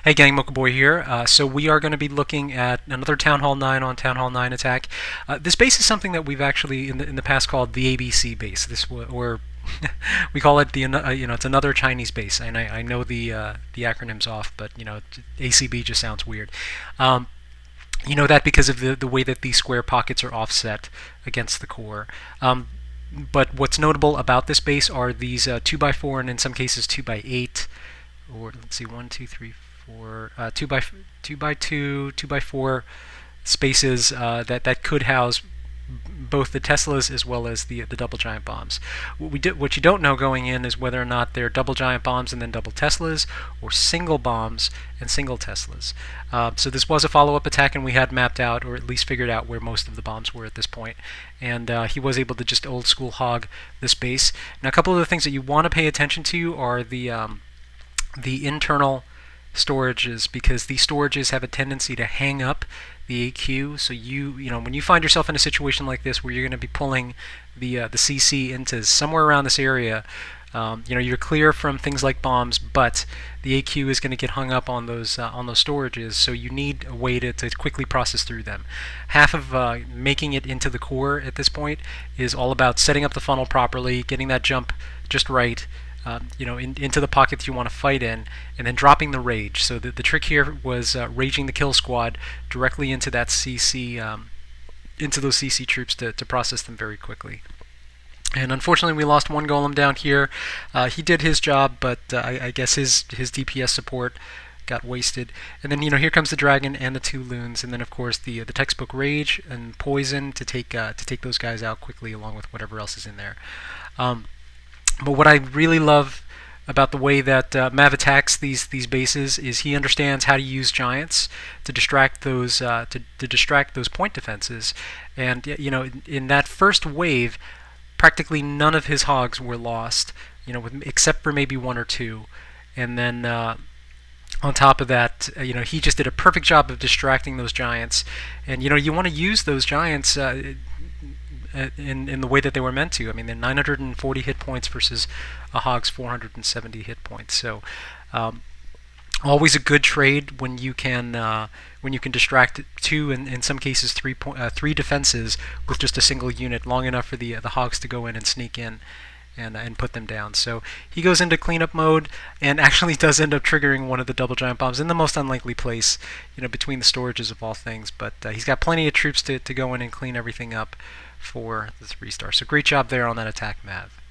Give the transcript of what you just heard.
Hey gang, Mocha Boy here. So we are going to be looking at another Town Hall 9 on Town Hall 9 attack. This base is something that we've actually in the past called the ABC base. Or we call it it's another Chinese base, and I know the acronym's off, but ACB just sounds weird. You know that because of the way that these square pockets are offset against the core. But what's notable about this base are these 2x4 and in some cases 2x8, or let's see, 1, 2, 3, 4, 2x2, 2x4 spaces that could house both the Teslas as well as the double giant bombs. What you don't know going in is whether or not they're double giant bombs and then double Teslas, or single bombs and single Teslas. So this was a follow-up attack, and we had mapped out, or at least figured out, where most of the bombs were at this point. And he was able to just old school hog this base. Now, a couple of the things that you want to pay attention to are the internal storages, because these storages have a tendency to hang up the AQ. So when you find yourself in a situation like this where you're going to be pulling the CC into somewhere around this area, you're clear from things like bombs, but the AQ is going to get hung up on those storages. So you need a way to quickly process through them. Half of making it into the core at this point is all about setting up the funnel properly, getting that jump just right, into the pockets you want to fight in, and then dropping the rage. So the trick here was raging the kill squad directly into that CC, into those CC troops to process them very quickly. And unfortunately, we lost one golem down here. He did his job, but I guess his DPS support got wasted. And then here comes the dragon and the two loons, and then of course the textbook rage and poison to take those guys out quickly, along with whatever else is in there. But what I really love about the way that Mav attacks these bases is he understands how to use giants to distract those point defenses. And in that first wave, practically none of his hogs were lost, except for maybe one or two. And then on top of that, he just did a perfect job of distracting those giants. And you want to use those giants in the way that they were meant to. I mean, they're 940 hit points versus a hog's 470 hit points. So always a good trade when you can distract two, and in some cases three defenses with just a single unit, long enough for the hogs to go in and sneak in and put them down. So he goes into cleanup mode and actually does end up triggering one of the double giant bombs in the most unlikely place, between the storages of all things. But he's got plenty of troops to go in and clean everything up for the 3-star. So great job there on that attack, Mav.